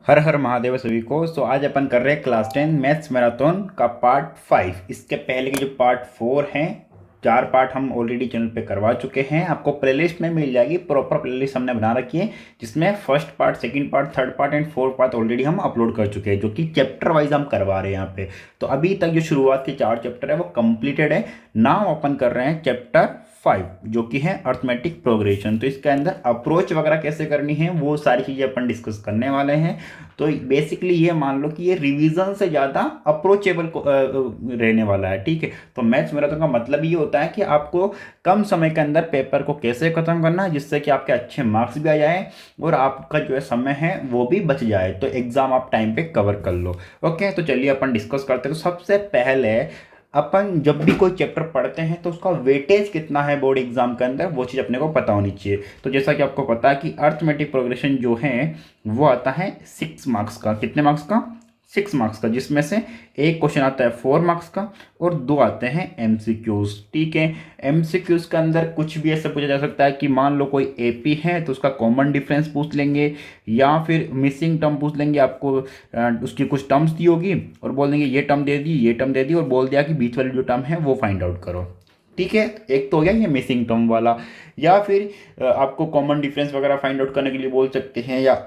हर हर महादेव सभी को। आज अपन कर रहे हैं क्लास 10 मैथ्स मैराथन का पार्ट 5। इसके पहले के जो पार्ट 4 हैं, 4 पार्ट हम ऑलरेडी चैनल पे करवा चुके हैं। आपको प्लेलिस्ट में मिल जाएगी, प्रॉपर प्लेलिस्ट हमने बना रखी है जिसमें first part, second part, third part and fourth part already हम अपलोड कर चुके हैं, जो कि चैप्टर वाइज हम करवा रहे हैं यहाँ पे। तो अभी तक जो शुरुआत के 4 चैप्टर है वो कंप्लीटेड है। नाउ अपन कर रहे हैं चैप्टर 5 जो कि है अर्थमेटिक प्रोग्रेशन। तो इसके अंदर अप्रोच वगैरह कैसे करनी है वो सारी चीज़ें अपन डिस्कस करने वाले हैं। तो बेसिकली ये मान लो कि ये रिवीजन से ज़्यादा अप्रोचेबल रहने वाला है, ठीक है। तो मैथ्स मैराथन का मतलब ये होता है कि आपको कम समय के अंदर पेपर को कैसे खत्म करना है जिससे कि आपके अच्छे मार्क्स भी आ जाए और आपका जो है समय है वो भी बच जाए, तो एग्जाम आप टाइम पे कवर कर लो। ओके, तो चलिए अपन डिस्कस करते हैं। तो सबसे पहले अपन जब भी कोई चैप्टर पढ़ते हैं तो उसका वेटेज कितना है बोर्ड एग्जाम के अंदर, वो चीज़ अपने को पता होनी चाहिए। तो जैसा कि आपको पता है कि अर्थमेटिक प्रोग्रेशन जो है वो आता है 6 मार्क्स का। कितने मार्क्स का? 6 मार्क्स का, जिसमें से एक क्वेश्चन आता है 4 मार्क्स का और 2 आते हैं एमसीक्यूज, ठीक है। एमसीक्यूज के अंदर कुछ भी ऐसा पूछा जा सकता है कि मान लो कोई एपी है तो उसका कॉमन डिफरेंस पूछ लेंगे, या फिर मिसिंग टर्म पूछ लेंगे। आपको उसकी कुछ टर्म्स दी होगी और बोल देंगे ये टर्म दे दी, ये टर्म दे दी, और बोल दिया कि बीच वाली जो टर्म है वो फाइंड आउट करो, ठीक है। एक तो हो गया ये मिसिंग टर्म वाला। या फिर आपको कॉमन डिफरेंस वगैरह फाइंड आउट करने के लिए बोल सकते हैं, या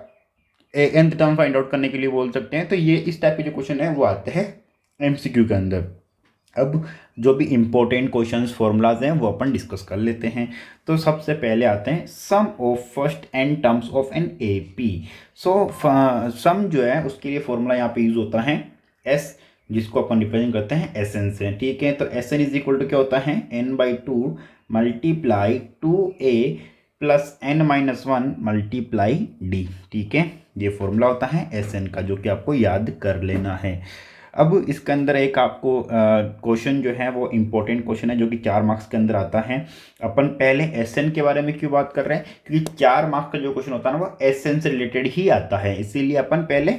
nth टर्म फाइंड आउट करने के लिए बोल सकते हैं। तो ये इस टाइप के जो क्वेश्चन है वो आते हैं एमसीक्यू के अंदर। अब जो भी इंपॉर्टेंट क्वेश्चंस फॉर्मूलाज हैं वो अपन डिस्कस कर लेते हैं। तो सबसे पहले आते हैं sum of first n terms of n AP. So sum जो है उसके लिए फॉर्मूला यहाँ पे यूज होता है s, जिसको अपन रिप्रेजेंट करते हैं एसएन से, ठीक है। तो S N is equal to क्या होता है n/2 multiply 2a plus n-1 multiply d, ठीक है। ये फॉर्मूला होता है एस एन का, जो कि आपको याद कर लेना है। अब इसके अंदर एक आपको क्वेश्चन जो है वो इम्पोर्टेंट क्वेश्चन है जो कि 4 मार्क्स के अंदर आता है। अपन पहले एस एन के बारे में क्यों बात कर रहे हैं, क्योंकि 4 मार्क्स का जो क्वेश्चन होता है ना वो एस एन से रिलेटेड ही आता है, इसीलिए अपन पहले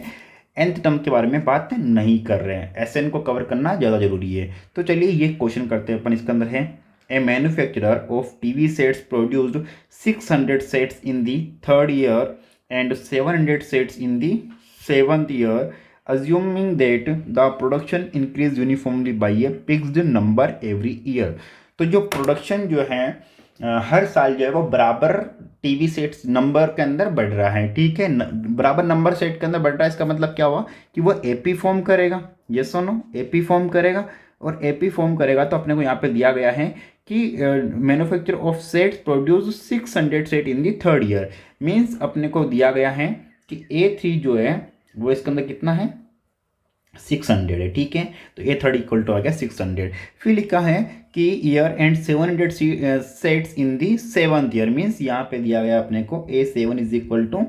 nth टर्म के बारे में बात नहीं कर रहे हैं। एस एन को कवर करना ज़्यादा जरूरी है। तो चलिए ये क्वेश्चन करते हैं अपन। इसके अंदर है a manufacturer of TV sets produced 600 sets in the third year and 700 sets in the 7th year, assuming that the production increase uniformly by a fixed number every year। तो जो प्रोडक्शन जो है हर साल जो है वो बराबर टीवी सेट्स नंबर के अंदर बढ़ रहा है, ठीक है। बराबर नंबर सेट के अंदर बढ़ रहा है, इसका मतलब क्या हुआ कि वो एपी फॉर्म करेगा। ये सुनो, एपी फॉर्म करेगा, और एपी फॉर्म करेगा तो अपने को यहाँ पे दिया गया है कि manufacture of sets produce 600 set in the third year. Means अपने को दिया गया है कि A3 जो है वो इसके अंदर कितना है 600 है, ठीक है। तो A3 इक्वल टू आ गया 600। फिर लिखा है कि year and 700 sets in the 7th year. Means यहाँ पे दिया गया अपने को A7 is equal to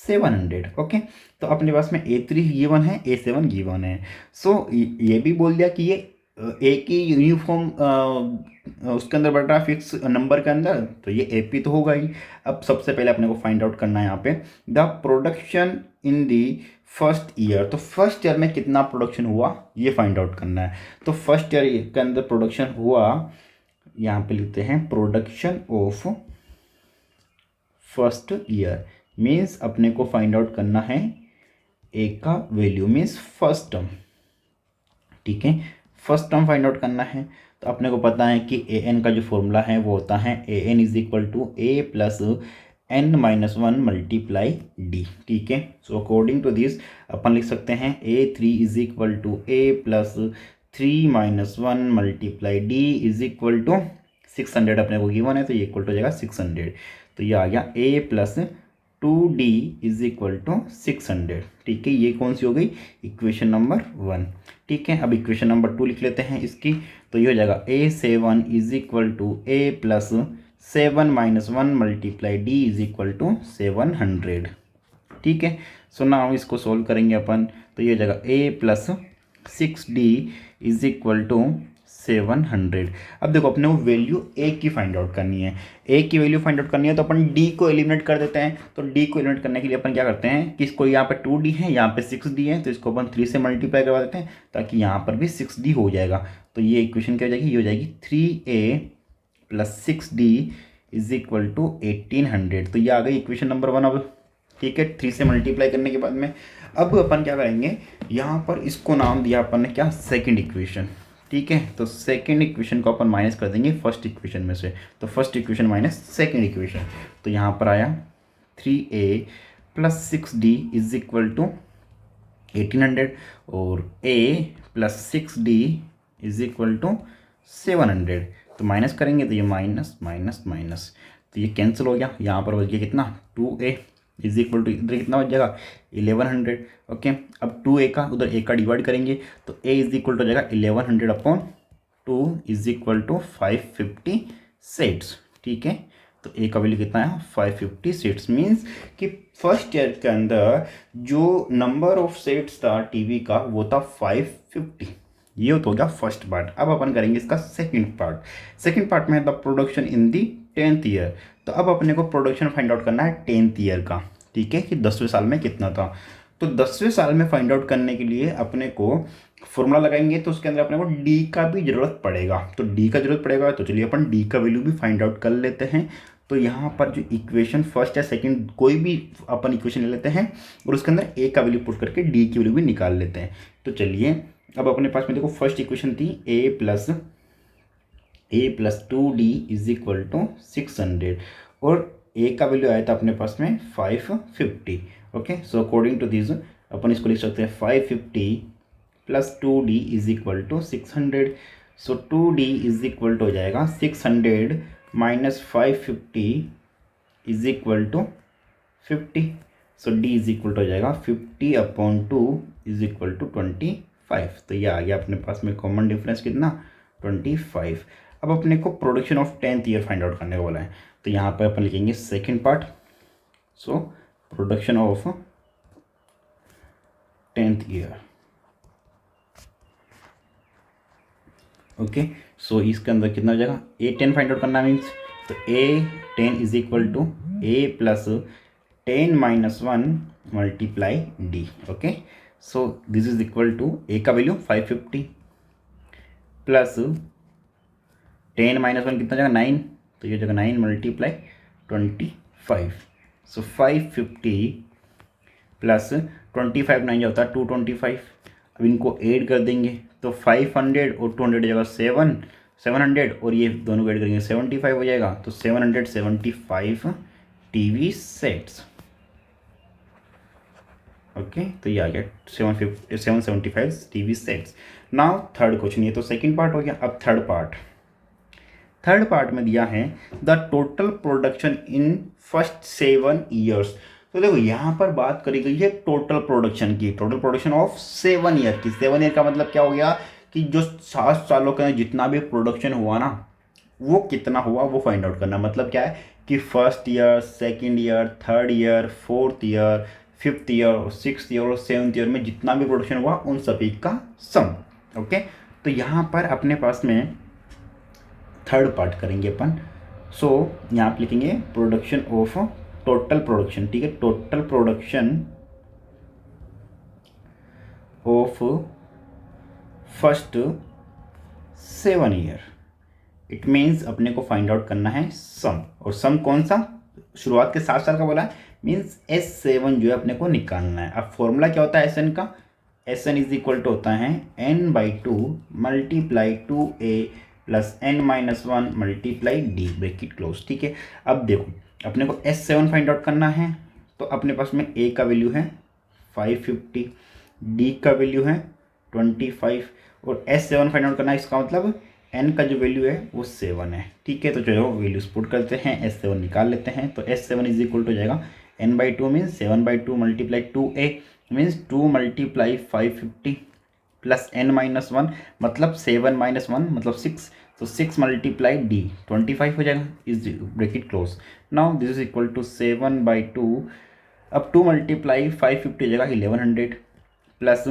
700। Okay, तो अपने पास में A3 गिवन है, A7 गिवन है। सो ये भी बोल दिया कि ये एक ही यूनिफॉर्म उसके अंदर बढ़ रहा है फिक्स नंबर के अंदर, तो ये एपी तो होगा ही। अब सबसे पहले अपने को फाइंड आउट करना है यहाँ पे the production in the first year. तो फर्स्ट ईयर में कितना प्रोडक्शन हुआ ये फाइंड आउट करना है। तो फर्स्ट ईयर के अंदर प्रोडक्शन हुआ, यहाँ पे लिखते हैं production of first year. Means अपने को फाइंड आउट करना है ए का वैल्यू, मीन्स फर्स्ट टर्म, ठीक है। फर्स्ट टर्म फाइंड आउट करना है। तो अपने को पता है कि ए एन का जो फॉर्मूला है वो होता है a N is equal to A plus n-1 multiply d, ठीक है। सो अकॉर्डिंग टू दिस अपन लिख सकते हैं A3 is equal to A plus 3-1 multiply d is equal to 600 अपने को गिवन है, तो ये इक्वल टू हो जाएगा 600। तो ये आ गया a plus 2d is equal to 600, ठीक है। ये कौन सी हो गई इक्वेशन नंबर 1, ठीक है। अब इक्वेशन नंबर 2 लिख लेते हैं इसकी। तो ये हो जाएगा A7 is equal to a plus 7-1 multiply d is equal to 700, ठीक है। सो नाउ इसको सोल्व करेंगे अपन। तो ये हो जाएगा a plus 6d is equal to 700। अब देखो अपने को वैल्यू ए की फाइंड आउट करनी है। ए की वैल्यू फाइंड आउट करनी है तो अपन डी को एलिमिनेट कर देते हैं। तो डी को एलिमिनेट करने के लिए अपन क्या करते हैं कि इसको यहाँ पे 2d है, यहाँ पे 6d है, तो इसको अपन 3 से मल्टीप्लाई करवा देते हैं ताकि यहाँ पर भी 6d हो जाएगा। तो ये इक्वेशन क्या हो जाएगी, ये हो जाएगी 3a plus 6d is equal to 1800। तो ये आ गई इक्वेशन नंबर 1। अब ठीक है, 3 से मल्टीप्लाई करने के बाद में अब अपन क्या करेंगे, यहाँ पर इसको नाम दिया अपन ने क्या, सेकंड इक्वेशन। ठीक है, तो सेकंड इक्वेशन को अपन माइनस कर देंगे फर्स्ट इक्वेशन में से, तो first equation minus second equation, तो यहाँ पर आया 3a plus 6d is equal to 1800 और a plus 6d is equal to 700। तो माइनस करेंगे तो ये माइनस माइनस माइनस, तो ये कैंसिल हो गया, यहाँ पर बच गया कितना 2a इज इक्वल टू, इधर कितना बच जाएगा 1100। ओके, अब 2a का उधर a का डिवाइड करेंगे तो a इज इक्वल टू हो जाएगा 1100 upon 2 is equal to 550 sets. ठीक है, तो a का वैल्यू कितना है 550 सेट्स, मीन्स कि फर्स्ट ईयर के अंदर जो नंबर ऑफ सेट्स था टीवी का वो था 550। ये तो हो गया फर्स्ट पार्ट। अब अपन करेंगे इसका सेकंड पार्ट। सेकंड पार्ट में the production in the 10th year. तो अब अपने को प्रोडक्शन फाइंड आउट करना है 10th ईयर का। ठीक है, कि 10वें साल में कितना था। तो 10वें साल में फाइंड आउट करने के लिए अपने को फॉर्मूला लगाएंगे, तो उसके अंदर अपने को डी का भी जरूरत पड़ेगा। तो डी का जरूरत पड़ेगा, तो चलिए अपन डी का वैल्यू भी फाइंड आउट कर लेते हैं। तो यहाँ पर जो इक्वेशन फर्स्ट या सेकंड कोई भी अपन इक्वेशन ले लेते हैं और उसके अंदर ए का वैल्यू पुट करके डी की वैल्यू भी निकाल लेते हैं। तो चलिए, अब अपने पास में देखो फर्स्ट इक्वेशन थी a plus 2d is equal to 600 और a का वैल्यू आया था अपने पास में 550। Okay, so according to this अपन इसको लिख सकते हैं 550 plus 2d is equal to 600। So 2d is equal to हो जाएगा 600 minus 550 is equal to 50। So d is equal to हो जाएगा 50 अपॉन 2 इज इक्वल टू 25। तो ये आ गया अपने पास में कॉमन डिफरेंस कितना 25। अब अपने को production of 10th year find out करने वाला है। तो यहाँ पर अपन लिखेंगे second part. So production of 10th year. Okay, so इसके अंदर कितना हो जाएगा A10 फाइंड आउट करना मीन्स, तो A10 is equal to A plus 10 minus 1 multiply D। Okay, so this is equal to A का वैल्यू 550 प्लस 10 माइनस 1 कितना जाएगा 9, तो ये जगह 9 मल्टीप्लाई 25। सो 550 प्लस 25 9 जो होता है 225। अब इनको ऐड कर देंगे तो 500 और 200 जगह 700 और ये दोनों ऐड करेंगे 75 हो जाएगा। तो 775 टीवी सेट्स। ओके, तो ये आ गया 775 TV sets. Now third question, ये तो सेकंड पार्ट हो गया। अब थर्ड पार्ट में दिया है the total production in first 7 years. तो देखो यहाँ पर बात करी गई है टोटल प्रोडक्शन की, टोटल प्रोडक्शन ऑफ 7 ईयर की। 7 ईयर का मतलब क्या हो गया कि जो 7 सालों के अंदर जितना भी प्रोडक्शन हुआ ना वो कितना हुआ वो फाइंड आउट करना। मतलब क्या है कि first year, second year, third year, fourth year, fifth year, sixth year और 7th ईयर में जितना भी प्रोडक्शन हुआ उन सभी का सम। ओके, तो यहाँ पर अपने पास में थर्ड पार्ट करेंगे अपन। सो यहाँ पर लिखेंगे प्रोडक्शन ऑफ टोटल प्रोडक्शन। ठीक है, total production of first 7 year. It means अपने को फाइंड आउट करना है सम, और सम कौन सा, शुरुआत के 7 साल का बोला है, मीन्स S7 जो है अपने को निकालना है। अब फॉर्मूला क्या होता है SN का, SN इज इक्वल टू होता है n/2 multiply 2a plus n-1 multiply d bracket close. ठीक है, अब देखो अपने को S7 फाइंड आउट करना है, तो अपने पास में a का वैल्यू है 550, d का वैल्यू है 25 और S7 फाइंड आउट करना है। इसका मतलब n का जो वैल्यू है वो 7 है। ठीक है, तो चलो वैल्यूज पुट करते हैं, S7 निकाल लेते हैं। तो S7 इज इक्वल टू हो जाएगा n/2 means 7/2 multiply 2a means 2 multiply 550 plus n-1 मतलब 7 - 1 मतलब 6, तो 6 मल्टीप्लाई d 25 हो जाएगा is bracket close. Now this is equal to 7/2। अब 2 मल्टीप्लाई 550 हो जाएगा 1100 प्लस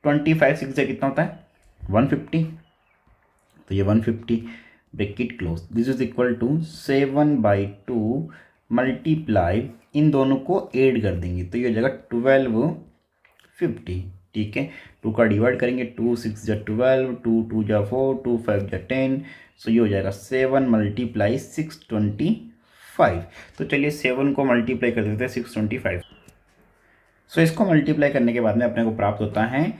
25 6 से कितना होता है 150, तो ये 150 bracket close. This is equal to 7/2 multiply, इन दोनों को ऐड कर देंगे तो ये हो जाएगा 1250। ठीक है, 2 का डिवाइड करेंगे 2 6 जा 12, 2 2 जा 4, 2 5 जा 10, सो ये हो जाएगा 7 मल्टीप्लाई 625। तो चलिए 7 को मल्टीप्लाई कर देते हैं 625। सो इसको मल्टीप्लाई करने के बाद में अपने को प्राप्त होता है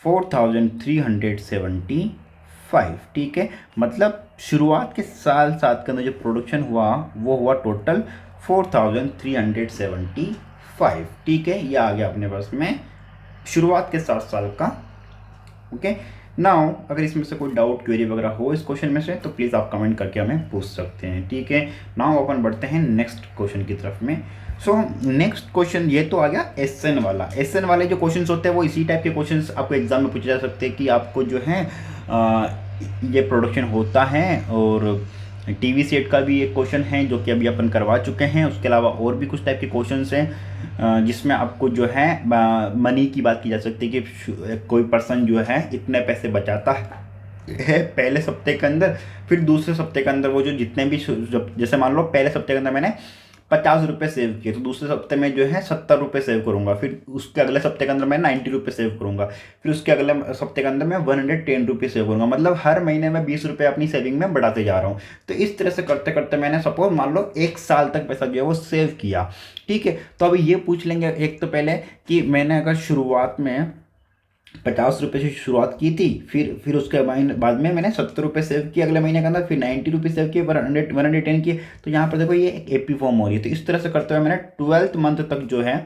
4375, ठीक है। मतलब शुरुआत के साल सात के अंदर जो प्रोडक्शन हुआ वो हुआ टोटल 4375, ठीक है। ये आ गया अपने पास में शुरुआत के 7 साल का। ओके नाउ अगर इसमें से कोई डाउट क्वेरी वगैरह हो इस क्वेश्चन में से तो प्लीज़ आप कमेंट करके हमें पूछ सकते हैं, ठीक है। नाउ अपन बढ़ते हैं नेक्स्ट क्वेश्चन की तरफ में। सो नेक्स्ट क्वेश्चन ये तो आ गया एसएन वाला। एसएन वाले जो क्वेश्चंस होते हैं वो इसी टाइप के क्वेश्चंस आपको एग्जाम में पूछे जा सकते हैं कि आपको जो है ये प्रोडक्शन होता है। और टीवी सेट का भी एक क्वेश्चन है जो कि अभी अपन करवा चुके हैं। उसके अलावा और भी कुछ टाइप के क्वेश्चंस हैं जिसमें आपको जो है मनी की बात की जा सकती है कि कोई पर्सन जो है इतने पैसे बचाता है पहले सप्ते के अंदर, फिर दूसरे सप्ते के अंदर वो जो जितने भी, जैसे मान लो पहले सप्ते के अंदर मैंने 50 रुपये सेव किए तो दूसरे सप्ते में जो है 70 रुपये सेव करूंगा, फिर उसके अगले सप्ते के अंदर मैं 90 रुपये सेव करूंगा, फिर उसके अगले सप्ते के अंदर मैं 110 रुपये सेव करूंगा। मतलब हर महीने में 20 रुपये अपनी सेविंग में बढ़ाते जा रहा हूँ। तो इस तरह से करते करते मैंने सपोज मान लो 1 साल तक पैसा जो है वो सेव किया, ठीक है। तो अभी ये पूछ लेंगे एक तो पहले कि मैंने अगर शुरुआत में 50 रुपये से शुरुआत की थी, फिर उसके बाद में मैंने 70 रुपये सेव किए अगले महीने के अंदर, फिर 90 रुपये सेव किए, 110 किए। तो यहाँ पर देखो ये एक एपी फॉर्म हो रही है। तो इस तरह से करते हुए मैंने 12th मंथ तक जो है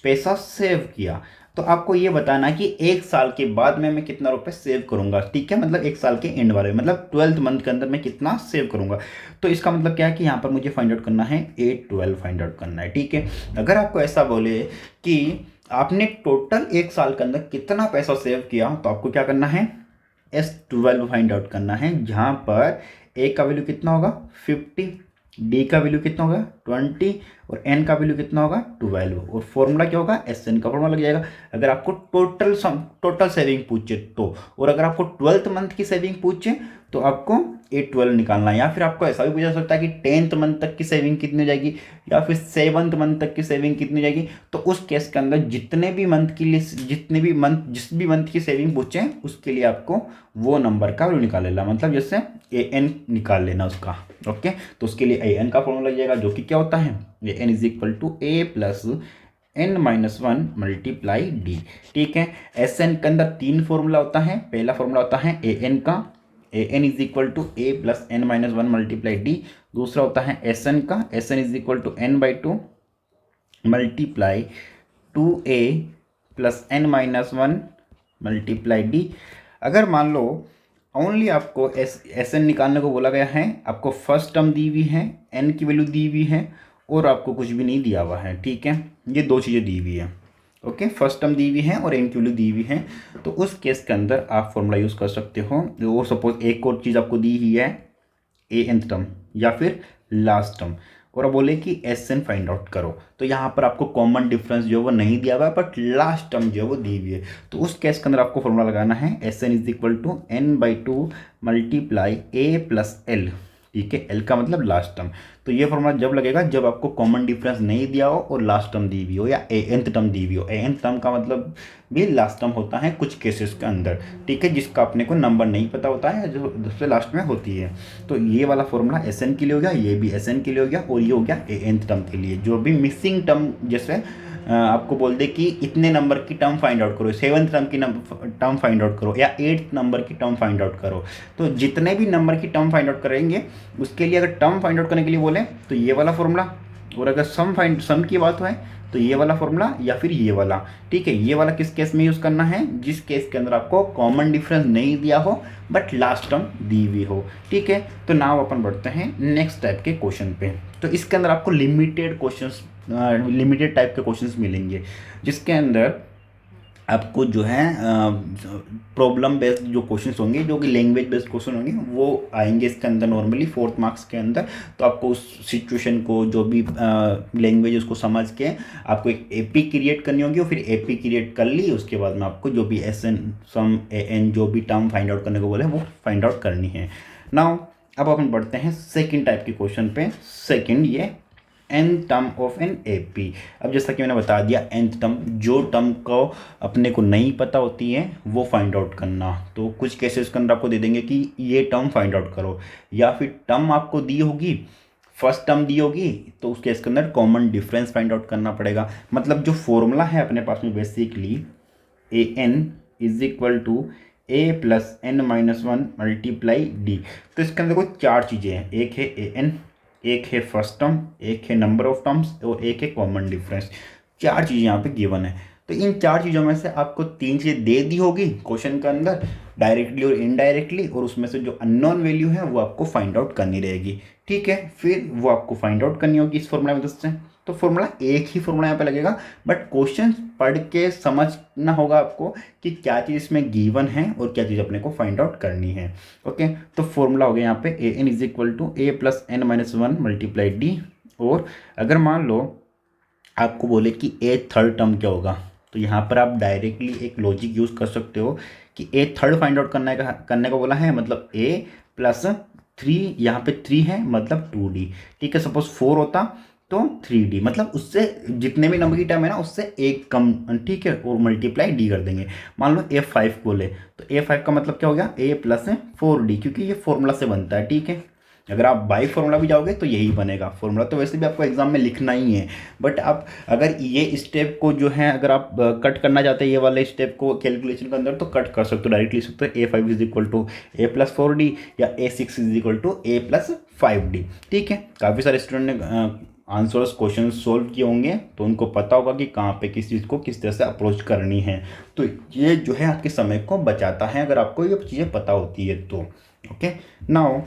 पैसा सेव किया। तो आपको ये बताना कि 1 साल के बाद में मैं कितना रुपये सेव करूंगा, ठीक है। मतलब 1 साल के एंड वाले मतलब 12th मंथ के अंदर मैं कितना सेव करूंगा। तो इसका मतलब क्या है कि यहाँ पर मुझे फाइंड आउट करना है 812 फाइंड आउट करना है, ठीक है। अगर आपको ऐसा बोले कि आपने टोटल 1 साल के अंदर कितना पैसा सेव किया तो आपको क्या करना है S12 फाइंड आउट करना है, जहाँ पर A का वैल्यू कितना होगा 50, D का वैल्यू कितना होगा 20 और N का वैल्यू कितना होगा 12। और फॉर्मूला क्या होगा SN का फॉर्मूला लग जाएगा अगर आपको टोटल सेविंग पूछे तो। और अगर आपको 12th मंथ की सेविंग पूछे तो आपको 812 निकालना है। या फिर आपको ऐसा भी पूछा जा सकता है कि 10th मंथ तक की सेविंग कितनी हो जाएगी या फिर 7th मंथ तक की सेविंग कितनी हो जाएगी। तो उस केस के अंदर जितने भी मंथ की लिस्ट, जिस भी मंथ की सेविंग पूछे उसके लिए आपको वो नंबर का वैल्यू निकाल लेना, मतलब जैसे AN निकाल लेना उसका। ओके तो उसके लिए AN का फॉर्मूला लग जाएगा जो कि क्या होता है AN is equal to A plus N-1 multiply D, ठीक है। SN के अंदर 3 फॉर्मूला होता है। पहला फॉर्मूला होता है AN का, AN is equal to A plus N-1 multiply D। दूसरा होता है SN का, SN is equal to N/2 multiply 2A plus N-1 multiply D। अगर मान लो ओनली आपको SN निकालने को बोला गया है, आपको फर्स्ट टर्म दी हुई है, N की वैल्यू दी हुई है और आपको कुछ भी नहीं दिया हुआ है, ठीक है। ये 2 चीज़ें दी हुई है, ओके। फर्स्ट टर्म दी हुई है और N की वैल्यू दी हुई है। तो उस केस के अंदर आप फॉर्मूला यूज़ कर सकते हो। और सपोज एक और चीज़ आपको दी हुई है ANth टर्म या फिर लास्ट टर्म, और अब बोले कि SN फाइंड आउट करो। तो यहाँ पर आपको कॉमन डिफरेंस जो है वो नहीं दिया हुआ है बट लास्ट टर्म जो है वो दी हुई है। तो उस केस के अंदर आपको फॉर्मूला लगाना है SN is equal to N/2 multiply A plus L, ठीक है। L का मतलब लास्ट टर्म। तो ये फॉर्मूला जब लगेगा जब आपको कॉमन डिफरेंस नहीं दिया हो और लास्ट टर्म दी हुई हो या ANth टर्म दी हुई हो। ANth टर्म का मतलब भी लास्ट टर्म होता है कुछ केसेस के अंदर, ठीक है, जिसका अपने को नंबर नहीं पता होता है जो सबसे लास्ट में होती है। तो ये वाला फॉर्मूला SN के लिए हो गया, ये भी SN के लिए हो गया और ये हो गया ANth टर्म के लिए। जो भी मिसिंग टर्म जैसे आपको बोल दे कि इतने नंबर की टर्म फाइंड आउट करो, 7th टर्म की टर्म फाइंड आउट करो या 8th नंबर की टर्म फाइंड आउट करो। तो जितने भी नंबर की टर्म फाइंड आउट करेंगे उसके लिए अगर टर्म फाइंड आउट करने के लिए बोले तो ये वाला फॉर्मूला, और अगर सम की बात है तो ये वाला फॉर्मूला या फिर ये वाला, ठीक है। ये वाला किस केस में यूज़ करना है जिस केस के अंदर आपको कॉमन डिफरेंस नहीं दिया हो बट लास्ट टर्म दी हुई हो, ठीक है। तो नाउ अपन बढ़ते हैं नेक्स्ट टाइप के क्वेश्चन पे। तो इसके अंदर आपको लिमिटेड टाइप के क्वेश्चंस मिलेंगे जिसके अंदर आपको जो है प्रॉब्लम बेस्ड जो क्वेश्चंस होंगे, जो कि लैंग्वेज बेस्ड क्वेश्चन होंगे वो आएंगे इसके अंदर नॉर्मली 4th मार्क्स के अंदर। तो आपको उस सिचुएशन को जो भी लैंग्वेज उसको समझ के आपको एक एपी क्रिएट करनी होगी और फिर एपी क्रिएट कर ली उसके बाद में आपको जो भी SN सम AN जो भी टर्म फाइंड आउट करने को बोले वो फाइंड आउट करनी है। नाउ अब अपन बढ़ते हैं सेकेंड टाइप के क्वेश्चन पे। सेकेंड ये nth term of an AP। अब जैसा कि मैंने बता दिया nth टर्म, जो टर्म को अपने को नहीं पता होती है वो फाइंड आउट करना। तो कुछ केसेस के अंदर आपको दे देंगे कि ये टर्म फाइंड आउट करो, या फिर टर्म आपको दी होगी फर्स्ट टर्म दी होगी तो उसके इसके अंदर कॉमन डिफरेंस फाइंड आउट करना पड़ेगा। मतलब जो फॉर्मूला है अपने पास में basically A N is equal to A plus N minus one multiply D. तो इसके अंदर कोई चार चीज़ें हैं, एक है ए एन, एक है फर्स्ट टर्म, एक है नंबर ऑफ टर्म्स और एक है कॉमन डिफरेंस। चार चीज़ें यहाँ पे गिवन है। तो इन चार चीज़ों में से आपको तीन चीज़ें दे दी होगी क्वेश्चन के अंदर, डायरेक्टली और इनडायरेक्टली, और उसमें से जो अननोन वैल्यू है वो आपको फाइंड आउट करनी रहेगी। ठीक है, फिर वो आपको फाइंड आउट करनी होगी इस फॉर्मूला में मदद से। तो फॉर्मूला एक ही फॉर्मूला यहाँ पे लगेगा, बट क्वेश्चन पढ़ के समझना होगा आपको कि क्या चीज़ इसमें गिवन है और क्या चीज़ अपने को फाइंड आउट करनी है। ओके, तो फॉर्मूला हो गया यहाँ पे a N is equal to A plus N minus one multiply d. और अगर मान लो आपको बोले कि ए थर्ड टर्म क्या होगा, तो यहाँ पर आप डायरेक्टली एक लॉजिक यूज़ कर सकते हो कि ए थर्ड फाइंड आउट करने का बोला है, मतलब ए प्लस थ्री, यहाँ पे थ्री है मतलब टू डी। ठीक है, सपोज फोर होता तो थ्री डी, मतलब उससे जितने भी नंबर की टर्म है ना उससे एक कम। ठीक है, और मल्टीप्लाई डी कर देंगे। मान लो ए फाइव बोले तो ए फाइव का मतलब क्या हो गया, ए प्लस फोर डी, क्योंकि ये फॉर्मूला से बनता है। ठीक है, अगर आप बाई फॉर्मूला भी जाओगे तो यही बनेगा। फॉर्मूला तो वैसे भी आपको एग्जाम में लिखना ही है, बट आप अगर ये स्टेप को जो है अगर आप कट करना चाहते हैं, ये वाले स्टेप को कैलकुलेशन के अंदर, तो कट कर सकते हो, डायरेक्टली लिख सकते हो a five is equal to A plus four d या a six is equal to A plus five d. ठीक है, काफ़ी सारे स्टूडेंट ने आंसर्स क्वेश्चन सोल्व किए होंगे तो उनको पता होगा कि कहाँ पे किस चीज़ को किस तरह से अप्रोच करनी है। तो ये जो है आपके समय को बचाता है अगर आपको ये चीज़ें पता होती है तो। Okay, now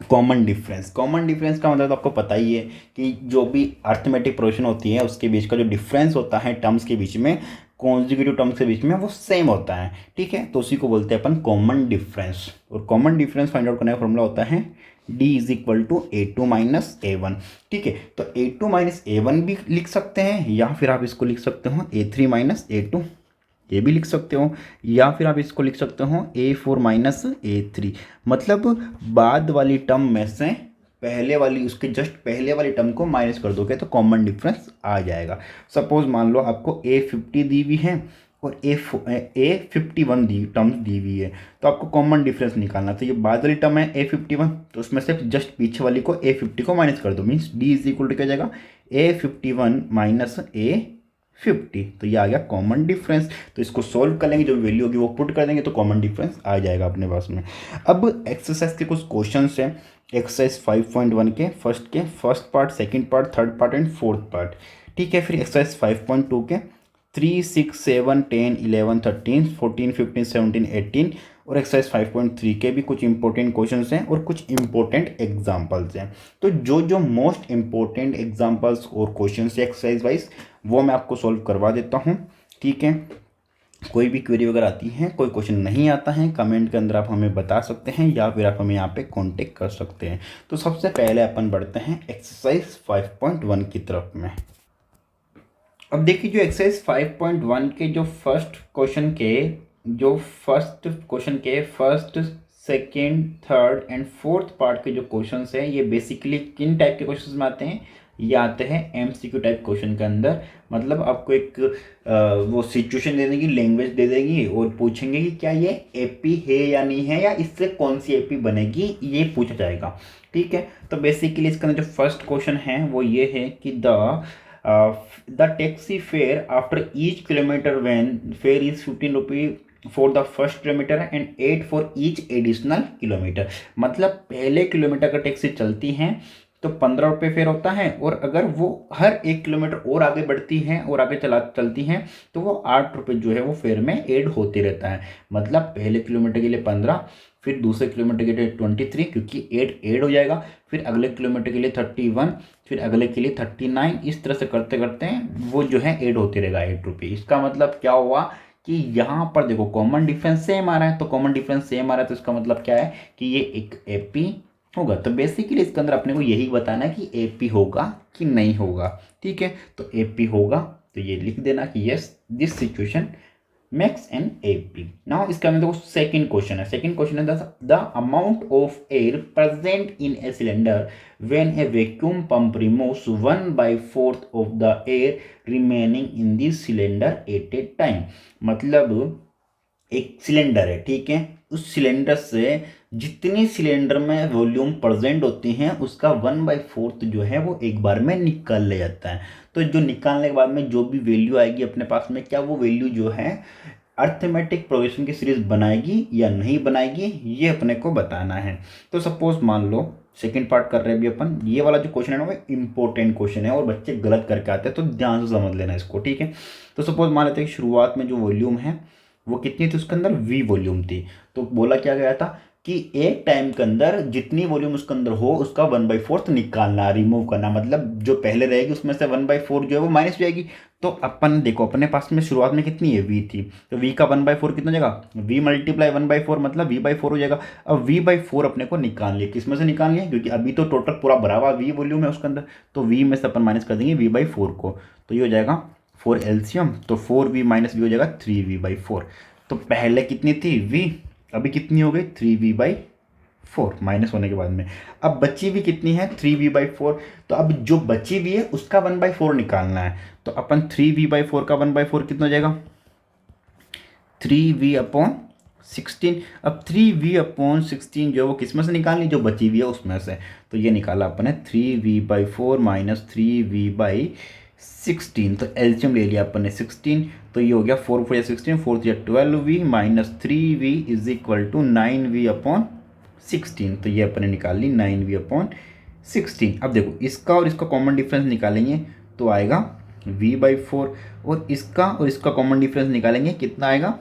common difference. Common difference का मतलब आपको पता ही है कि जो भी अर्थमेटिक प्रोग्रेशन होती है उसके बीच का जो डिफरेंस होता है टर्म्स के बीच में, कॉन्जिक्यूटिव टर्म्स के बीच में, वो सेम होता है। ठीक है, तो उसी को बोलते हैं अपन कॉमन डिफरेंस। और कॉमन डिफरेंस फाइंड आउट करने का फॉर्मूला होता है d is equal to A two minus A one. ठीक है, तो A two minus A one भी लिख सकते हैं, या फिर आप इसको लिख सकते हो ए थ्री माइनस ए टू, ये भी लिख सकते हो, या फिर आप इसको लिख सकते हो ए फोर माइनस ए थ्री। मतलब बाद वाली टर्म में से पहले वाली, उसके जस्ट पहले वाली टर्म को माइनस कर दोगे तो कॉमन डिफरेंस आ जाएगा। सपोज मान लो आपको ए फिफ्टी दी हुई है और ए फिफ्टी वन टर्म्स दी हुई है, तो आपको कॉमन डिफरेंस निकालना। तो ये बाद वाली टर्म है ए फिफ्टी वन, तो उसमें से जस्ट पीछे वाली को ए फिफ्टी को माइनस कर दो, means D is equal to क्या जाएगा, A fifty one minus A 50। तो ये आ गया कॉमन डिफरेंस। तो इसको सॉल्व कर लेंगे, जो वैल्यू होगी वो पुट कर देंगे तो कॉमन डिफरेंस आ जाएगा अपने पास में। अब एक्सरसाइज के कुछ क्वेश्चंस हैं, एक्सरसाइज 5.1 के first part, second part, third part and fourth part. ठीक है, फिर एक्सरसाइज 5.2 के 3, 6, 7, 10, 11, 13, 14, 15, 17, 18 और एक्सरसाइज 5.3 के भी कुछ इंपॉर्टेंट क्वेश्चंस हैं और कुछ इंपॉर्टेंट एग्जांपल्स हैं। तो जो जो मोस्ट इंपॉर्टेंट एग्जांपल्स और क्वेश्चंस है एक्सरसाइज वाइज वो मैं आपको सॉल्व करवा देता हूँ। ठीक है, कोई भी क्वेरी वगैरह आती है, कोई क्वेश्चन नहीं आता है, कमेंट के अंदर आप हमें बता सकते हैं या फिर आप हमें यहाँ पे कांटेक्ट कर सकते हैं। तो सबसे पहले अपन बढ़ते हैं एक्सरसाइज 5.1 की तरफ में। अब देखिए, जो एक्सरसाइज 5.1 के जो फर्स्ट क्वेश्चन के first, second, third and fourth part के जो क्वेश्चंस हैं ये बेसिकली किन टाइप के क्वेश्चंस में आते हैं, ये आते हैं एमसीक्यू टाइप क्वेश्चन के अंदर। मतलब आपको एक वो सिचुएशन दे देंगी, लैंग्वेज दे देंगी और पूछेंगे कि क्या ये एपी है या नहीं है, या इससे कौन सी एपी बनेगी, ये पूछा जाएगा। ठीक है, तो बेसिकली इसके अंदर जो फर्स्ट क्वेश्चन है वो ये है कि the taxi fare after each kilometre when fair is 15 rupee for the first kilometre and 8 for each additional kilometre. मतलब पहले किलोमीटर का टैक्सी चलती हैं तो 15 रुपये फेयर होता है, और अगर वो हर 1 किलोमीटर और आगे बढ़ती हैं और आगे चलती हैं तो वो 8 रुपये जो है वो फेयर में ऐड होते रहता है। मतलब पहले किलोमीटर के लिए 15, फिर दूसरे किलोमीटर के लिए 23 क्योंकि 8 ऐड हो जाएगा, फिर अगले किलोमीटर के लिए 31, फिर अगले के लिए 39, इस तरह से करते करते वो जो है ऐड होते रहेगा 8 रुपये। इसका मतलब क्या हुआ कि यहाँ पर देखो कॉमन डिफरेंस सेम आ रहा है, तो कॉमन डिफरेंस सेम आ रहा है तो इसका मतलब क्या है कि ये एक एपी होगा। तो बेसिकली इसके अंदर अपने को यही बताना है कि एपी होगा कि नहीं होगा। ठीक है, तो एपी होगा तो ये लिख देना कि yes this situation makes an AP. Now इसका अंदर देखो सेकंड क्वेश्चन है। सेकंड क्वेश्चन है the amount of air present in a cylinder when A vacuum pump removes 1/4 of the air remaining in this cylinder eight A time. मतलब एक cylinder है, ठीक है, उस सिलेंडर से जितनी सिलेंडर में वॉल्यूम प्रेजेंट होती हैं उसका 1/4 जो है वो एक बार में निकाल लिया जाता है। तो जो निकालने के बाद में जो भी वैल्यू आएगी अपने पास में, क्या वो वैल्यू जो है अर्थमेटिक प्रोग्रेशन की सीरीज बनाएगी या नहीं बनाएगी, ये अपने को बताना है। तो सपोज मान लो सेकंड पार्ट कर रहे हैं अभी अपन, ये वाला जो क्वेश्चन है ना वो इंपॉर्टेंट क्वेश्चन है और बच्चे गलत करके आते हैं, तो ध्यान से समझ लेना इसको, ठीक है। तो सपोज मान लेते हैं कि शुरुआत में जो वॉल्यूम है वो कितनी थी, उसके अंदर v वॉल्यूम थी। तो बोला क्या गया था कि एक टाइम के अंदर जितनी वॉल्यूम उसके अंदर हो उसका 1/4 निकालना, रिमूव करना, मतलब जो पहले रहेगी उसमें से 1/4 जो है वो माइनस हो जाएगी। तो अपन देखो अपने पास में शुरुआत में कितनी है v थी, तो v का 1/4 कितना हो जाएगा, v मल्टीप्लाई 1/4 मतलब v/4 हो जाएगा। अब v/4 अपने को निकाल लिया, किस में से निकाल लिया, क्योंकि अभी तो टोटल पूरा भरा हुआ v वॉल्यूम है उसके अंदर, तो v में से अपन माइनस कर देंगे v/4 को, तो ये हो जाएगा 4 एलसीएम, तो 4v माइनस v हो जाएगा 3v/4। तो पहले कितनी थी v, अभी कितनी हो गई 3v/4 माइनस होने के बाद में। अब बची हुई कितनी है 3v/4, तो अब जो बची हुई है उसका 1/4 निकालना है। तो अपन 3v/4 का 1/4 कितना हो जाएगा 3v/16। अब 3v/16 जो है वो किस में से निकालनी, जो बची हुई है उसमें से, तो ये निकाला अपन ने 3v/4 माइनस 3v/16, तो एलसीएम ले लिया अपन ने 16, तो ये हो गया 4 4 16, 4 3 12v minus 3v is equal to 9v/16, तो ये अपन ने निकाल ली 9v/16। अब देखो इसका और इसका कॉमन डिफरेंस निकालेंगे तो आएगा v/4, और इसका कॉमन डिफरेंस निकालेंगे कितना आएगा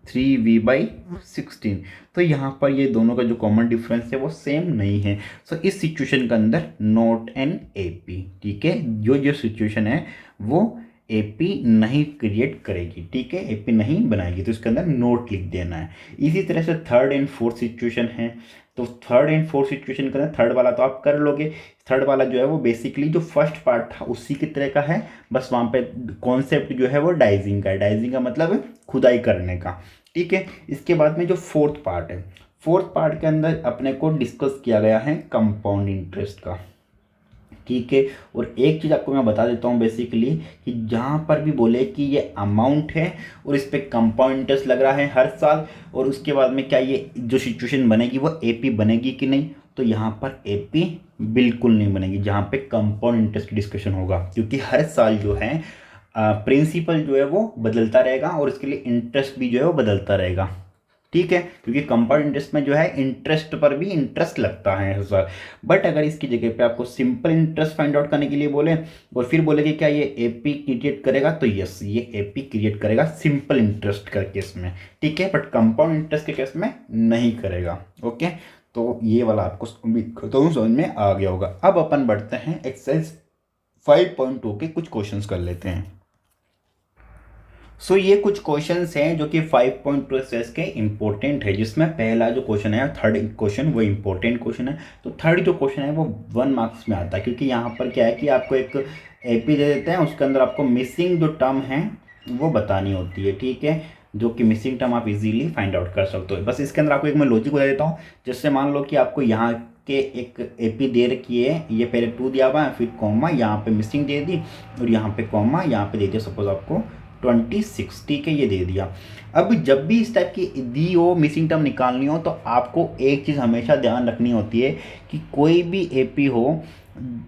3v/16। तो यहाँ पर ये दोनों का जो कॉमन डिफरेंस है वो सेम नहीं है। सो इस सिचुएशन के अंदर नॉट एन एपी, ठीक है, जो सिचुएशन है वो एपी नहीं क्रिएट करेगी, ठीक है, एपी नहीं बनाएगी, तो इसके अंदर नोट लिख देना है। इसी तरह से थर्ड एंड फोर्थ सिचुएशन है, तो थर्ड एंड फोर्थ सिचुएशन के अंदर थर्ड वाला तो आप कर लोगे, थर्ड वाला जो है वो बेसिकली जो फर्स्ट पार्ट था उसी की तरह का है, बस वहाँ पे कॉन्सेप्ट जो है वो डाइजिंग का है, डाइजिंग का मतलब खुदाई करने का, ठीक है। इसके बाद में जो फोर्थ पार्ट है, फोर्थ पार्ट के अंदर अपने को डिस्कस किया गया है कंपाउंड इंटरेस्ट का, ठीक है। और एक चीज़ आपको मैं बता देता हूँ बेसिकली कि जहाँ पर भी बोले कि ये अमाउंट है और इस पर कंपाउंड इंटरेस्ट लग रहा है हर साल, और उसके बाद में क्या ये जो सिचुएशन बनेगी वो एपी बनेगी कि नहीं, तो यहाँ पर एपी बिल्कुल नहीं बनेगी जहाँ पे कंपाउंड इंटरेस्ट की डिस्कशन होगा, क्योंकि हर साल जो है प्रिंसिपल जो है वो बदलता रहेगा और इसके लिए इंटरेस्ट भी जो है वो बदलता रहेगा, ठीक है, क्योंकि कंपाउंड इंटरेस्ट में जो है इंटरेस्ट पर भी इंटरेस्ट लगता है हर साल। बट अगर इसकी जगह पे आपको सिंपल इंटरेस्ट फाइंड आउट करने के लिए बोले और फिर बोले कि क्या ये एपी क्रिएट करेगा, तो यस ये एपी क्रिएट करेगा सिंपल इंटरेस्ट का केस में, ठीक है, बट कंपाउंड इंटरेस्ट के केस में नहीं करेगा। ओके, तो ये वाला आपको तो समझ में आ गया होगा। अब अपन बढ़ते हैं एक्सरसाइज 5.2 के कुछ क्वेश्चंस कर लेते हैं। सो ये कुछ क्वेश्चंस हैं जो कि 5.2 एक्सरसाइज के इंपॉर्टेंट है, जिसमें पहला जो क्वेश्चन है थर्ड क्वेश्चन वो इंपॉर्टेंट क्वेश्चन है। तो थर्ड जो क्वेश्चन है वो 1 मार्क्स में आता है, क्योंकि यहाँ पर क्या है कि आपको एक एपी दे देते हैं, उसके अंदर आपको मिसिंग जो टर्म है वो बतानी होती है, ठीक है, जो कि मिसिंग टर्म आप इजीली फाइंड आउट कर सकते हो। बस इसके अंदर आपको एक मैं लॉजिक बता देता हूँ। जैसे मान लो कि आपको यहाँ के एक एपी दे रखी है, ये पहले 2 दिया हुआ है, फिर कॉमा यहाँ पे मिसिंग दे दी और यहाँ पे कॉमा यहाँ पे दे दिया, सपोज आपको 26, ठीक है, ये दे दिया। अब जब भी इस टाइप की दी हो मिसिंग टर्म निकालनी हो तो आपको एक चीज़ हमेशा ध्यान रखनी होती है कि कोई भी एपी हो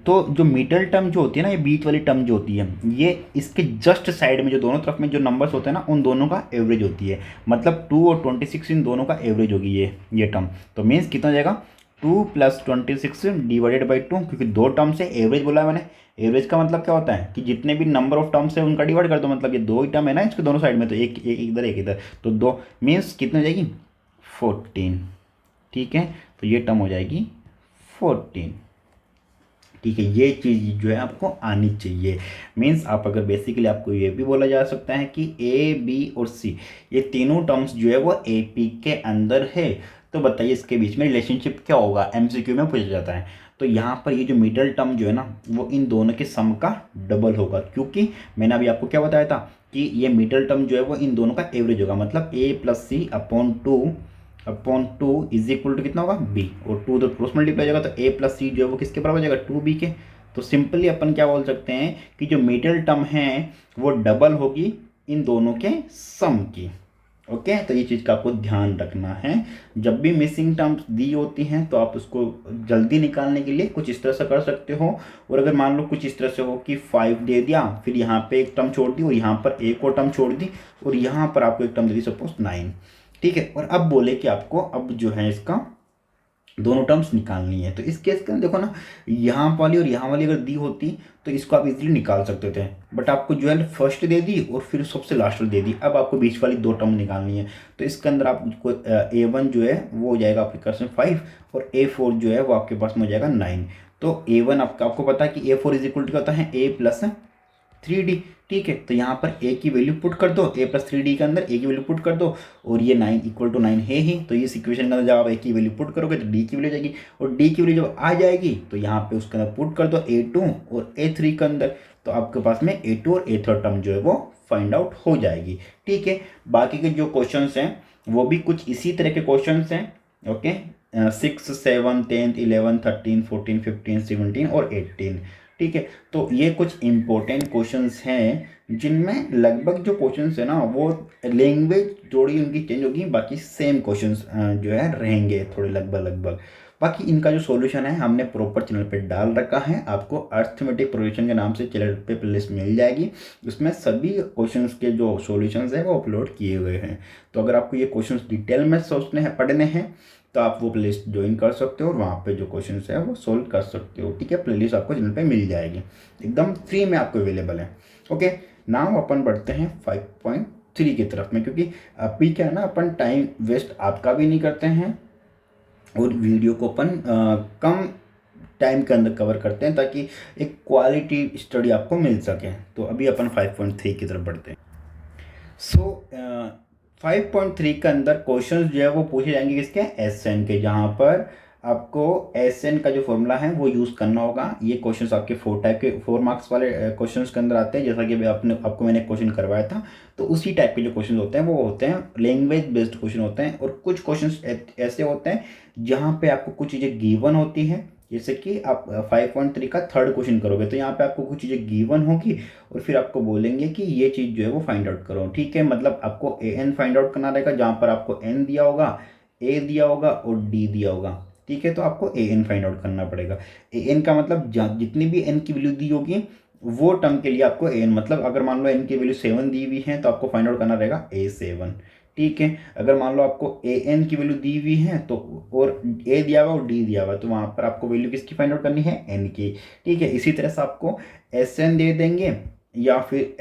तो जो मिडल टर्म जो होती है ना, ये बीच वाली टर्म जो होती है, ये इसके जस्ट साइड में जो दोनों तरफ में जो नंबर्स होते हैं ना उन दोनों का एवरेज होती है, मतलब 2 और 26 इन दोनों का एवरेज होगी ये टर्म। तो मीन्स कितना हो जाएगा 2 + 26 डिवाइडेड बाई 2, क्योंकि 2 टर्म से एवरेज बोला है मैंने। एवरेज का मतलब क्या होता है कि जितने भी नंबर ऑफ टर्म्स है उनका डिवाइड कर दो, मतलब ये 2 ही टर्म है ना इसके दोनों साइड में, तो एक इधर एक इधर, तो 2 मीन्स कितनी हो जाएगी 14, ठीक है, तो ये टर्म हो जाएगी 14, ठीक है। ये चीज़ जो है आपको आनी चाहिए। मीन्स आप अगर बेसिकली आपको ये भी बोला जा सकता है कि ए बी और सी ये तीनों टर्म्स जो है वो ए पी के अंदर है, तो बताइए इसके बीच में रिलेशनशिप क्या होगा, एमसीक्यू में पूछा जाता है। तो यहाँ पर ये जो मिडल टर्म जो है ना वो इन दोनों के सम का डबल होगा, क्योंकि मैंने अभी आपको क्या बताया था कि ये मिडल टर्म जो है वो इन दोनों का एवरेज होगा, मतलब a + c upon 2 is equal to कितना होगा b, और 2 तो क्रॉस मल्टीप्लाई हो जाएगा, तो a + c जो है वो किसके बराबर हो जाएगा 2b के। तो सिंपली अपन क्या बोल सकते हैं कि जो मिडल टर्म है वो डबल होगी इन दोनों के सम की। ओके, तो ये चीज़ का आपको ध्यान रखना है। जब भी मिसिंग टर्म्स दी होती हैं तो आप उसको जल्दी निकालने के लिए कुछ इस तरह से कर सकते हो। और अगर मान लो कुछ इस तरह से हो कि 5 दे दिया, फिर यहाँ पे एक टर्म छोड़ दी और यहाँ पर एक और टर्म छोड़ दी और यहाँ पर आपको एक टर्म दे दी सपोज 9, ठीक है। और अब बोले कि आपको अब जो है इसका दोनों टर्म्स निकालनी है, तो इस केस के अंदर देखो ना, यहाँ वाली और यहाँ वाली अगर दी होती तो इसको आप इजीली निकाल सकते थे, बट आपको जो है फर्स्ट दे दी और फिर सबसे लास्ट में दे दी। अब आपको बीच वाली दो टर्म निकालनी है, तो इसके अंदर आपको A1 जो है वो हो जाएगा आपके पास में 5 और A4 जो है वो आपके पास में हो जाएगा 9। तो A1 आपको पता है कि A4 इज इक्वल टू क्या होता है, A+3D, ठीक है। तो यहाँ पर A की वैल्यू पुट कर दो, A+3D के अंदर A की वैल्यू पुट कर दो और ये 9 = 9 है ही, तो इस इक्वेशन के अंदर जब आप A की वैल्यू पुट करोगे तो D की वैल्यू जाएगी और D की वैल्यू जब आ जाएगी तो यहाँ पे उसके अंदर पुट कर दो A2 और A3 के अंदर, तो आपके पास में A2 और A3 टर्म जो है वो फाइंड आउट हो जाएगी, ठीक है। बाकी के जो क्वेश्चन हैं वो भी कुछ इसी तरह के क्वेश्चन हैं, ओके। 6, 7, 10, 11, 13, 14, 15, 17 और 18, ठीक है। तो ये कुछ इम्पोर्टेंट क्वेश्चंस हैं जिनमें लगभग जो क्वेश्चंस है ना वो लैंग्वेज थोड़ी उनकी चेंज होगी, बाकी सेम क्वेश्चंस जो है रहेंगे थोड़े लगभग। बाकी इनका जो सॉल्यूशन है हमने प्रॉपर चैनल पे डाल रखा है, आपको अर्थमेटिक प्रोग्रेशन के नाम से चैनल पे प्लेलिस्ट मिल जाएगी, उसमें सभी क्वेश्चंस के जो सॉल्यूशंस हैं वो अपलोड किए हुए हैं। तो अगर आपको ये क्वेश्चंस डिटेल में सोचने हैं, पढ़ने हैं, तो आप वो प्लेलिस्ट ज्वाइन कर सकते हो और वहाँ पे जो क्वेश्चन है वो सोल्व कर सकते हो, ठीक है। प्लेलिस्ट आपको चैनल पे मिल जाएगी, एकदम फ्री में आपको अवेलेबल है, ओके। नाउ अपन बढ़ते हैं 5.3 की तरफ में, क्योंकि अभी क्या है ना, अपन टाइम वेस्ट आपका भी नहीं करते हैं और वीडियो को अपन कम टाइम के अंदर कवर करते हैं ताकि एक क्वालिटी स्टडी आपको मिल सके। तो अभी अपन 5.3 की तरफ बढ़ते हैं। सो 5.3 के अंदर क्वेश्चंस जो है वो पूछे जाएंगे किसके, SN के, जहाँ पर आपको SN का जो फॉर्मूला है वो यूज़ करना होगा। ये क्वेश्चंस आपके 4 मार्क्स वाले क्वेश्चंस के अंदर आते हैं, जैसा कि आपको मैंने क्वेश्चन करवाया था। तो उसी टाइप के जो क्वेश्चन होते हैं वो होते हैं लैंग्वेज बेस्ड क्वेश्चन होते हैं। और कुछ क्वेश्चन ऐसे होते हैं जहाँ पे आपको कुछ चीज़ें गिवन होती हैं, जैसे कि आप 5.3 का थर्ड क्वेश्चन करोगे तो यहाँ पे आपको कुछ चीज़ें गिवन होगी और फिर आपको बोलेंगे कि ये चीज़ जो है वो फाइंड आउट करो, ठीक है। मतलब आपको AN फाइंड आउट करना रहेगा, जहाँ पर आपको N दिया होगा, A दिया होगा और D दिया होगा, ठीक है। तो आपको AN फाइंड आउट करना पड़ेगा। AN का मतलब जितनी भी N की वैल्यू दी होगी वो टर्म के लिए आपको AN, मतलब अगर मान लो N की वैल्यू 7 दी हुई है तो आपको फाइंड आउट करना रहेगा A7, ठीक है। अगर मान लो आपको AN की वैल्यू दी हुई है तो और A दिया हुआ और D दिया हुआ, तो वहाँ पर आपको वैल्यू किसकी फाइंड आउट करनी है, N की, ठीक है। इसी तरह से आपको SN दे देंगे या फिर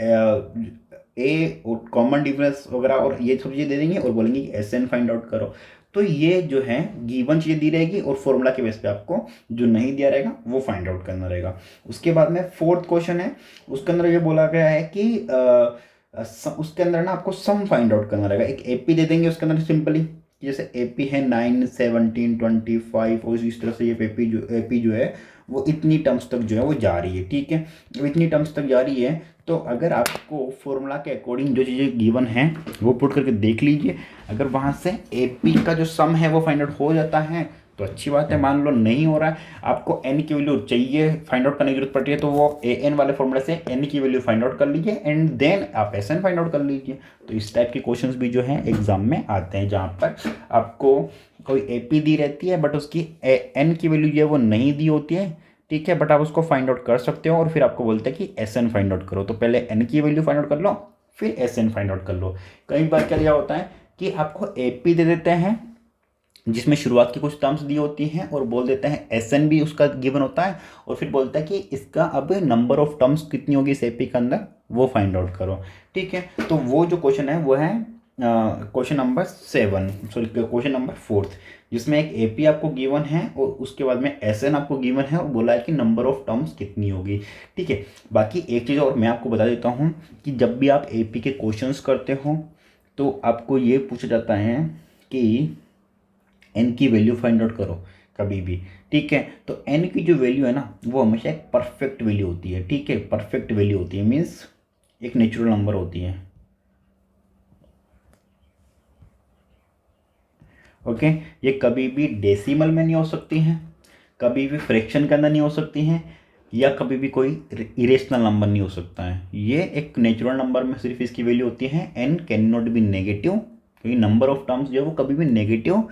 A और कॉमन डिफरेंस वगैरह और ये सब चीज़ें दे देंगे और बोलेंगे कि SN फाइंड आउट करो। तो ये जो है गिवन चीज़ें दी रहेगी और फॉर्मूला के बेस पे आपको जो नहीं दिया रहेगा वो फाइंड आउट करना रहेगा। उसके बाद में 4th क्वेश्चन है, उसके अंदर ये बोला गया है कि उसके अंदर ना आपको सम फाइंड आउट करना रहेगा। एक AP दे देंगे उसके अंदर सिंपली, जैसे AP है 9, 17, 25 और इस तरह से ये AP जो है वो इतनी टर्म्स तक जो है वो जा रही है, ठीक है। अब इतनी टर्म्स तक जा रही है तो अगर आपको फॉर्मूला के अकॉर्डिंग जो चीज़ें गिवन हैं वो पुट करके देख लीजिए। अगर वहाँ से AP का जो सम है वो फाइंड आउट हो जाता है तो अच्छी बात है। मान लो नहीं हो रहा है, आपको N की वैल्यू चाहिए फाइंड आउट करने की जरूरत पड़ रही है, तो वो AN वाले फॉर्मूले से N की वैल्यू फाइंड आउट कर लीजिए एंड देन आप SN फाइंड आउट कर लीजिए। तो इस टाइप के क्वेश्चंस भी जो हैं एग्जाम में आते हैं, जहाँ पर आपको कोई AP दी रहती है बट उसकी N की वैल्यू जो है वो नहीं दी होती है, ठीक है। बट आप उसको फाइंड आउट कर सकते हो और फिर आपको बोलते हैं कि SN फाइंड आउट करो। तो पहले N की वैल्यू फाइंड आउट कर लो फिर SN फाइंड आउट कर लो। कई बार क्या होता है कि आपको AP दे देते हैं जिसमें शुरुआत की कुछ टर्म्स दी होती हैं और बोल देते हैं SN भी उसका गिवन होता है और फिर बोलता है कि इसका अब नंबर ऑफ टर्म्स कितनी होगी इस AP के अंदर वो फाइंड आउट करो, ठीक है। तो वो जो क्वेश्चन है वो है क्वेश्चन नंबर 4, जिसमें एक AP आपको गिवन है और उसके बाद में SN आपको गिवन है और बोला है कि नंबर ऑफ टर्म्स कितनी होगी, ठीक है। बाकी एक चीज़ और मैं आपको बता देता हूँ कि जब भी आप AP के क्वेश्चंस करते हो तो आपको ये पूछा जाता है कि N की वैल्यू फाइंड आउट करो कभी भी, ठीक है। तो N की जो वैल्यू है ना वो हमेशा एक परफेक्ट वैल्यू होती है, ठीक है। परफेक्ट वैल्यू होती है मीन्स एक नेचुरल नंबर होती है, ओके। ये कभी भी डेसिमल में नहीं हो सकती हैं, कभी भी फ्रैक्शन के अंदर नहीं हो सकती हैं या कभी भी कोई इरेशनल नंबर नहीं हो सकता है। ये एक नेचुरल नंबर में सिर्फ इसकी वैल्यू होती है N can not be negative, क्योंकि नंबर ऑफ टर्म्स जो है वो कभी भी नेगेटिव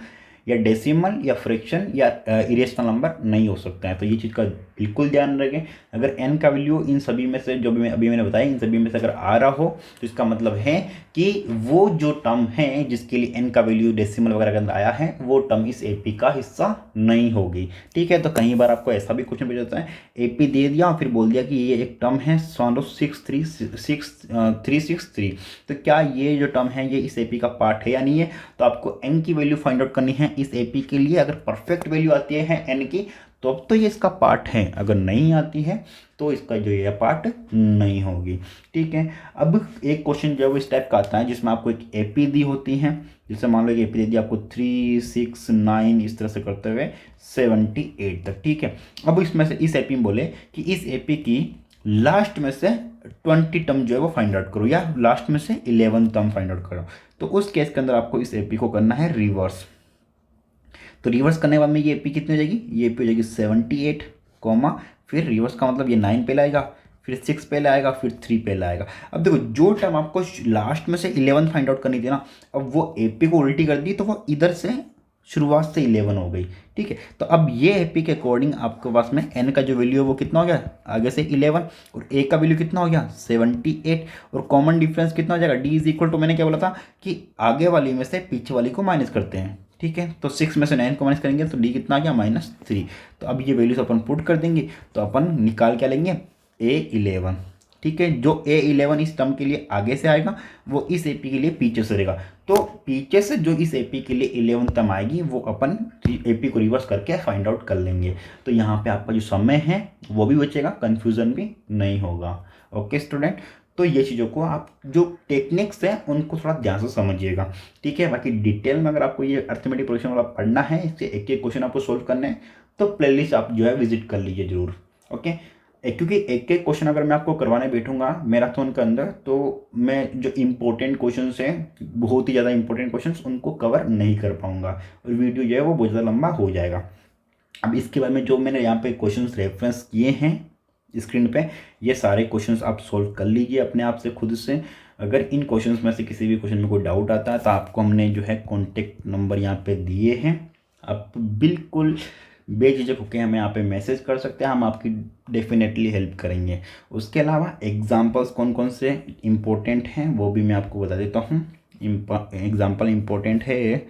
या डेसिमल या फ्रैक्शन या इरेशनल नंबर नहीं हो सकते हैं। तो ये चीज़ का बिल्कुल ध्यान रखें। अगर n का वैल्यू इन सभी में से जो भी अभी मैंने बताया इन सभी में से अगर आ रहा हो तो इसका मतलब है कि वो जो टर्म है जिसके लिए n का वैल्यू डेसिमल वगैरह के अंदर आया है वो टर्म इस एपी का हिस्सा नहीं होगी। ठीक है, तो कई बार आपको ऐसा भी क्वेश्चन पूछा जाता है, एपी दे दिया और फिर बोल दिया कि ये एक टर्म है 363, तो क्या ये जो टर्म है ये इस एपी का पार्ट है या नहीं है। तो आपको n की वैल्यू फाइंड आउट करनी है इस एपी के लिए। अगर परफेक्ट वैल्यू आती है n की तो अब तो ये इसका पार्ट है, अगर नहीं आती है तो इसका जो ये पार्ट नहीं होगी। ठीक है, अब एक क्वेश्चन जो है वो इस टाइप का आता है जिसमें आपको एक एपी दी होती है, जैसे मान लो एपी दे दी आपको 3, 6, 9 इस तरह से करते हुए 78 तक। ठीक है, अब इसमें से इस एपी में बोले कि इस एपी की लास्ट में से 20 टर्म जो है वो फाइंड आउट करो या लास्ट में से 11 टर्म फाइंड आउट करो। तो उस केस के अंदर आपको इस एपी को करना है रिवर्स। तो रिवर्स करने के बाद में ये एपी कितनी हो जाएगी, ये एपी हो जाएगी 78 कॉमा, फिर रिवर्स का मतलब ये 9 पहले आएगा, फिर 6 पहले आएगा, फिर 3 पहले आएगा। अब देखो जो टर्म आपको लास्ट में से 11 फाइंड आउट करनी थी ना, अब वो एपी को उल्टी कर दी तो वो इधर से शुरुआत से 11 हो गई। ठीक है, तो अब ये एपी के अकॉर्डिंग आपके पास में एन का जो वैल्यू है वो कितना हो गया, आगे से 11 और ए का वैल्यू कितना हो गया 78 और कॉमन डिफरेंस कितना हो जाएगा, डी इज इक्वल टू, मैंने क्या बोला था कि आगे वाली में से पीछे वाली को माइनस करते हैं। ठीक है, तो 6 में से 9 को माइनस करेंगे तो डी कितना आ गया -3। तो अब ये वैल्यूज अपन पुट कर देंगे तो अपन निकाल क्या लेंगे A11। ठीक है, जो A11 इस टर्म के लिए आगे से आएगा वो इस एपी के लिए पीछे से रहेगा। तो पीछे से जो इस एपी के लिए 11 टर्म आएगी वो अपन एपी को रिवर्स करके फाइंड आउट कर लेंगे। तो यहाँ पे आपका जो समय है वो भी बचेगा, कन्फ्यूज़न भी नहीं होगा। ओके स्टूडेंट, तो ये चीज़ों को आप जो टेक्निक्स हैं उनको थोड़ा ध्यान से समझिएगा। ठीक है, बाकी डिटेल में अगर आपको ये अर्थमेटिक प्रोग्रेशन वाला पढ़ना है, इससे एक एक क्वेश्चन आपको सोल्व करने हैं तो प्लेलिस्ट आप जो है विजिट कर लीजिए जरूर। ओके, क्योंकि एक एक क्वेश्चन अगर मैं आपको करवाने बैठूंगा मैराथन के अंदर तो मैं जो इम्पोर्टेंट क्वेश्चंस हैं, बहुत ही ज़्यादा इंपॉर्टेंट क्वेश्चंस, उनको कवर नहीं कर पाऊंगा और वीडियो जो है वो बहुत ज़्यादा लंबा हो जाएगा। अब इसके बाद में जो मैंने यहाँ पे क्वेश्चंस रेफरेंस किए हैं स्क्रीन पे, ये सारे क्वेश्चंस आप सोल्व कर लीजिए अपने आप से खुद से। अगर इन क्वेश्चंस में से किसी भी क्वेश्चन में कोई डाउट आता है तो आपको हमने जो है कॉन्टेक्ट नंबर यहाँ पे दिए हैं, आप बिल्कुल बेझिझक होकर हमें यहाँ पे मैसेज कर सकते हैं, हम आपकी डेफिनेटली हेल्प करेंगे। उसके अलावा एग्जांपल्स कौन कौन से इम्पोर्टेंट हैं वो भी मैं आपको बता देता हूँ। एग्जांपल इम्पोर्टेंट है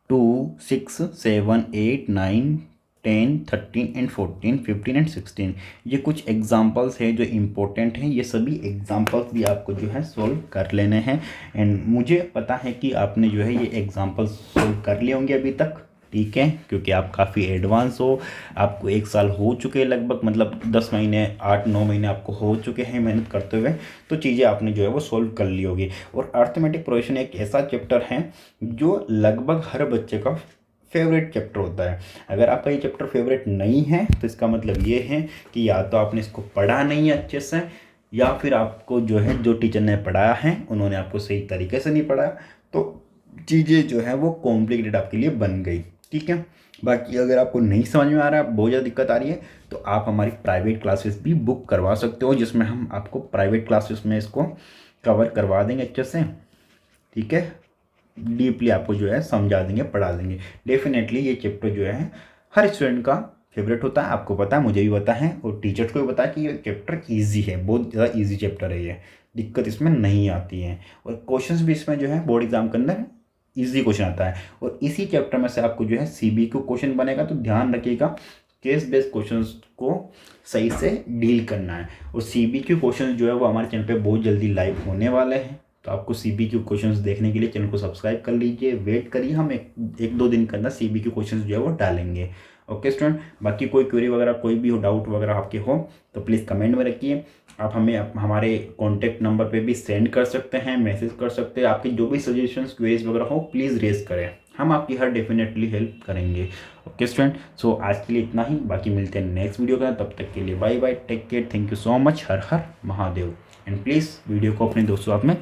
2, 6, 7, 8, 9, 10, 13 एंड 14, 15 एंड 16, ये कुछ एग्जांपल्स है जो इम्पोर्टेंट हैं। ये सभी एग्जांपल्स भी आपको जो है सोल्व कर लेने हैं एंड मुझे पता है कि आपने जो है ये एग्जांपल्स सोल्व कर लिए होंगे अभी तक। ठीक है, क्योंकि आप काफ़ी एडवांस हो, आपको 1 साल हो चुके हैं लगभग, मतलब 10 महीने 8-9 महीने आपको हो चुके हैं मेहनत करते हुए, तो चीज़ें आपने जो है वो सोल्व कर ली होगी। और अर्थमेटिक प्रोग्रेशन एक ऐसा चैप्टर है जो लगभग हर बच्चे का फेवरेट चैप्टर होता है। अगर आपका ये चैप्टर फेवरेट नहीं है तो इसका मतलब ये है कि या तो आपने इसको पढ़ा नहीं है अच्छे से, या फिर आपको जो है जो टीचर ने पढ़ाया है उन्होंने आपको सही तरीके से नहीं पढ़ाया, तो चीज़ें जो है वो कॉम्प्लिकेटेड आपके लिए बन गई। ठीक है, बाकी अगर आपको नहीं समझ में आ रहा है, बहुत ज़्यादा दिक्कत आ रही है, तो आप हमारी प्राइवेट क्लासेस भी बुक करवा सकते हो, जिसमें हम आपको प्राइवेट क्लासेस में इसको कवर करवा देंगे अच्छे से। ठीक है, डीपली आपको जो है समझा देंगे, पढ़ा देंगे। डेफिनेटली ये चैप्टर जो है हर स्टूडेंट का फेवरेट होता है, आपको पता है, मुझे भी पता है और टीचर्स को भी पता है कि ये चैप्टर ईजी है, बहुत ज़्यादा ईजी चैप्टर है, ये दिक्कत इसमें नहीं आती है और क्वेश्चंस भी इसमें जो है बोर्ड एग्जाम के अंदर ईजी क्वेश्चन आता है। और इसी चैप्टर में से आपको जो है CBQ क्वेश्चन बनेगा, तो ध्यान रखिएगा केस बेस्ड क्वेश्चंस को सही से डील करना है। और CBQ क्वेश्चन जो है वो हमारे चैनल पे बहुत जल्दी लाइव होने वाले हैं, तो आपको CBQ क्वेश्चंस देखने के लिए चैनल को सब्सक्राइब कर लीजिए, वेट करिए, हम एक दो दिन के अंदर CBQ क्वेश्चंस जो है वो डालेंगे। ओके स्टूडेंट, बाकी कोई क्वेरी वगैरह कोई भी हो, डाउट वगैरह आपके हो तो प्लीज़ कमेंट में रखिए। आप हमें हमारे कॉन्टैक्ट नंबर पे भी सेंड कर सकते हैं, मैसेज कर सकते हैं, आपकी जो भी सजेशंस क्वेरीज वगैरह हो प्लीज़ रेज करें, हम आपकी हर डेफिनेटली हेल्प करेंगे। ओके स्टूडेंट, सो आज के लिए इतना ही, बाकी मिलते हैं नेक्स्ट वीडियो का, तब तक के लिए bye bye, take care, thank you so much, Har Har Mahadev. And please video को अपने दोस्तों आप में